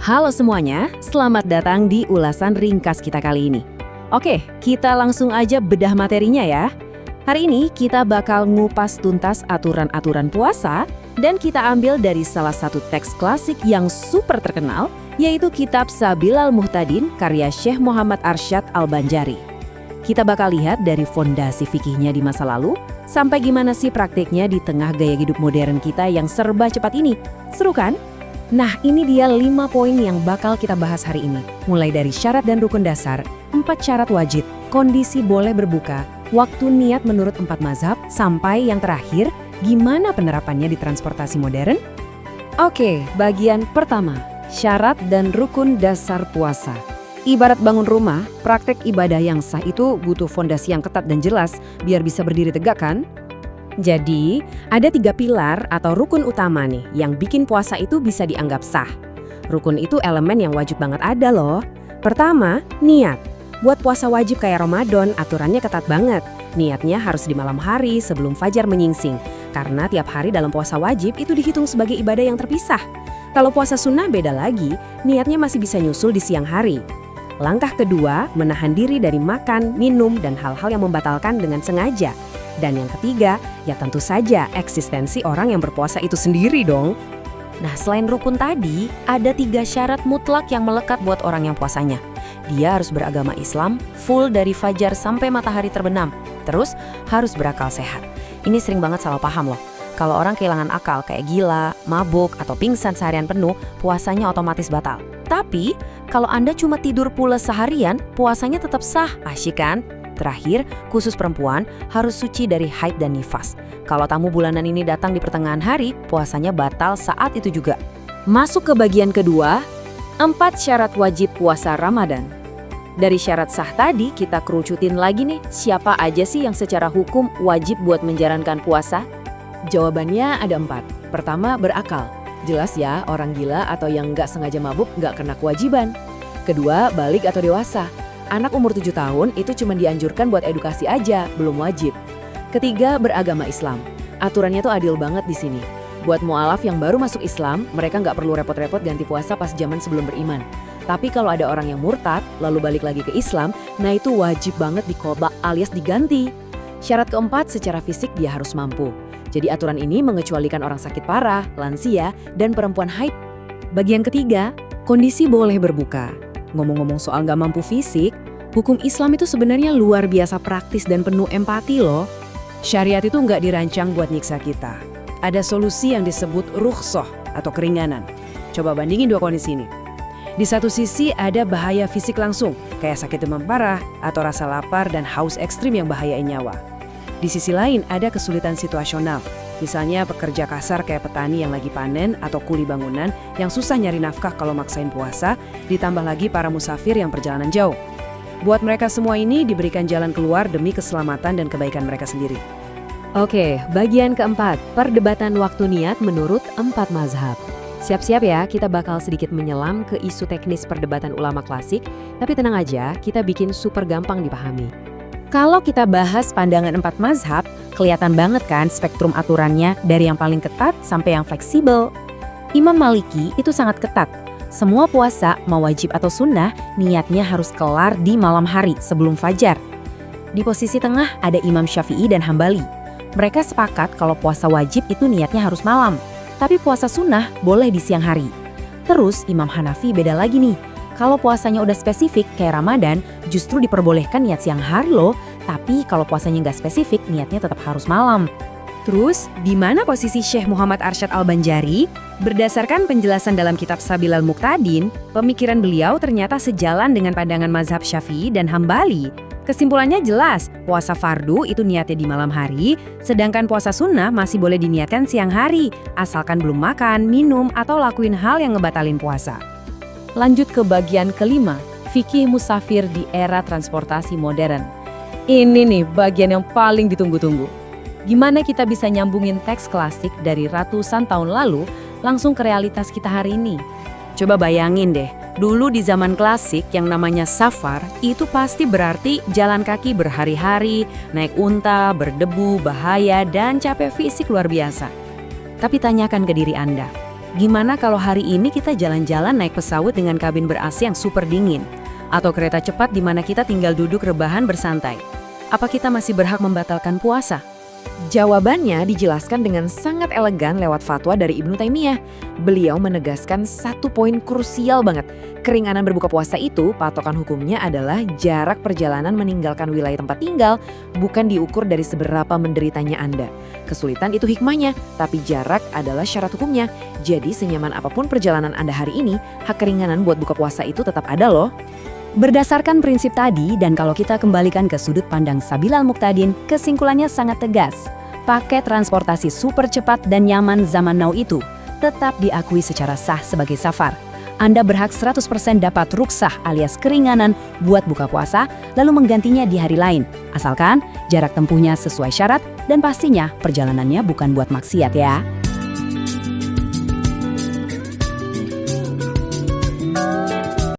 Halo semuanya, selamat datang di ulasan ringkas kita kali ini. Oke, kita langsung aja bedah materinya ya. Hari ini kita bakal ngupas tuntas aturan-aturan puasa dan kita ambil dari salah satu teks klasik yang super terkenal, yaitu kitab Sabilal Muhtadin karya Syekh Muhammad Arsyad Al-Banjari. Kita bakal lihat dari fondasi fikihnya di masa lalu, sampai gimana sih praktiknya di tengah gaya hidup modern kita yang serba cepat ini. Seru kan? Nah, ini dia 5 poin yang bakal kita bahas hari ini. Mulai dari syarat dan rukun dasar, 4 syarat wajib, kondisi boleh berbuka, waktu niat menurut 4 mazhab, sampai yang terakhir, gimana penerapannya di transportasi modern? Oke, bagian pertama, syarat dan rukun dasar puasa. Ibarat bangun rumah, praktek ibadah yang sah itu butuh fondasi yang ketat dan jelas biar bisa berdiri tegak kan? Jadi, ada 3 pilar atau rukun utama nih yang bikin puasa itu bisa dianggap sah. Rukun itu elemen yang wajib banget ada loh. Pertama, niat. Buat puasa wajib kayak Ramadan, aturannya ketat banget. Niatnya harus di malam hari sebelum fajar menyingsing. Karena tiap hari dalam puasa wajib itu dihitung sebagai ibadah yang terpisah. Kalau puasa sunnah beda lagi, niatnya masih bisa nyusul di siang hari. Langkah kedua, menahan diri dari makan, minum, dan hal-hal yang membatalkan dengan sengaja. Dan yang ketiga, ya tentu saja eksistensi orang yang berpuasa itu sendiri dong. Nah, selain rukun tadi, ada 3 syarat mutlak yang melekat buat orang yang puasanya. Dia harus beragama Islam, full dari fajar sampai matahari terbenam. Terus, harus berakal sehat. Ini sering banget salah paham loh. Kalau orang kehilangan akal kayak gila, mabuk, atau pingsan seharian penuh, puasanya otomatis batal. Tapi, kalau Anda cuma tidur pules seharian, puasanya tetap sah, asyik kan? Terakhir, khusus perempuan harus suci dari haid dan nifas. Kalau tamu bulanan ini datang di pertengahan hari, puasanya batal saat itu juga. Masuk ke bagian kedua, 4 syarat wajib puasa Ramadan. Dari syarat sah tadi, kita kerucutin lagi nih, siapa aja sih yang secara hukum wajib buat menjalankan puasa? Jawabannya ada 4. Pertama, berakal. Jelas ya, orang gila atau yang nggak sengaja mabuk nggak kena kewajiban. Kedua, balik atau dewasa. Anak umur 7 tahun itu cuma dianjurkan buat edukasi aja, belum wajib. Ketiga, beragama Islam. Aturannya tuh adil banget di sini. Buat mu'alaf yang baru masuk Islam, mereka nggak perlu repot-repot ganti puasa pas zaman sebelum beriman. Tapi kalau ada orang yang murtad, lalu balik lagi ke Islam, nah itu wajib banget diqodha alias diganti. Syarat keempat, secara fisik dia harus mampu. Jadi aturan ini mengecualikan orang sakit parah, lansia, dan perempuan haid. Bagian ketiga, kondisi boleh berbuka. Ngomong-ngomong soal nggak mampu fisik, hukum Islam itu sebenarnya luar biasa praktis dan penuh empati loh. Syariat itu nggak dirancang buat nyiksa kita. Ada solusi yang disebut rukhsah atau keringanan. Coba bandingin 2 kondisi ini. Di satu sisi ada bahaya fisik langsung, kayak sakit demam parah atau rasa lapar dan haus ekstrim yang bahayain nyawa. Di sisi lain ada kesulitan situasional, misalnya pekerja kasar kayak petani yang lagi panen atau kuli bangunan yang susah nyari nafkah kalau maksain puasa, ditambah lagi para musafir yang perjalanan jauh. Buat mereka semua ini diberikan jalan keluar demi keselamatan dan kebaikan mereka sendiri. Oke, bagian keempat, perdebatan waktu niat menurut 4 mazhab. Siap-siap ya, kita bakal sedikit menyelam ke isu teknis perdebatan ulama klasik, tapi tenang aja, kita bikin super gampang dipahami. Kalau kita bahas pandangan 4 mazhab, kelihatan banget kan spektrum aturannya dari yang paling ketat sampai yang fleksibel. Imam Maliki itu sangat ketat. Semua puasa, mau wajib atau sunnah, niatnya harus kelar di malam hari sebelum fajar. Di posisi tengah ada Imam Syafi'i dan Hambali. Mereka sepakat kalau puasa wajib itu niatnya harus malam, tapi puasa sunnah boleh di siang hari. Terus Imam Hanafi beda lagi nih. Kalau puasanya udah spesifik kayak Ramadan, justru diperbolehkan niat siang hari loh. Tapi kalau puasanya nggak spesifik, niatnya tetap harus malam. Terus, di mana posisi Syekh Muhammad Arsyad Al-Banjari? Berdasarkan penjelasan dalam kitab Sabilal Muhtadin, pemikiran beliau ternyata sejalan dengan pandangan mazhab Syafi'i dan Hambali. Kesimpulannya jelas, puasa fardu itu niatnya di malam hari, sedangkan puasa sunnah masih boleh diniatkan siang hari, asalkan belum makan, minum, atau lakuin hal yang ngebatalin puasa. Lanjut ke bagian kelima, fikih musafir di era transportasi modern. Ini nih bagian yang paling ditunggu-tunggu. Gimana kita bisa nyambungin teks klasik dari ratusan tahun lalu langsung ke realitas kita hari ini? Coba bayangin deh, dulu di zaman klasik yang namanya safar itu pasti berarti jalan kaki berhari-hari, naik unta, berdebu, bahaya, dan capek fisik luar biasa. Tapi tanyakan ke diri Anda, Gimana kalau hari ini kita jalan-jalan naik pesawat dengan kabin ber-AC yang super dingin? Atau kereta cepat di mana kita tinggal duduk rebahan bersantai? Apa kita masih berhak membatalkan puasa? Jawabannya dijelaskan dengan sangat elegan lewat fatwa dari Ibnu Taimiyah. Beliau menegaskan satu poin krusial banget. Keringanan berbuka puasa itu patokan hukumnya adalah jarak perjalanan meninggalkan wilayah tempat tinggal, bukan diukur dari seberapa menderitanya Anda. Kesulitan itu hikmahnya, tapi jarak adalah syarat hukumnya. Jadi senyaman apapun perjalanan Anda hari ini, hak keringanan buat buka puasa itu tetap ada loh. Berdasarkan prinsip tadi, dan kalau kita kembalikan ke sudut pandang Sabil Al-Muqtadin, kesimpulannya sangat tegas. Paket transportasi super cepat dan nyaman zaman now itu tetap diakui secara sah sebagai safar. Anda berhak 100% dapat ruksah alias keringanan buat buka puasa, lalu menggantinya di hari lain. Asalkan jarak tempuhnya sesuai syarat dan pastinya perjalanannya bukan buat maksiat ya.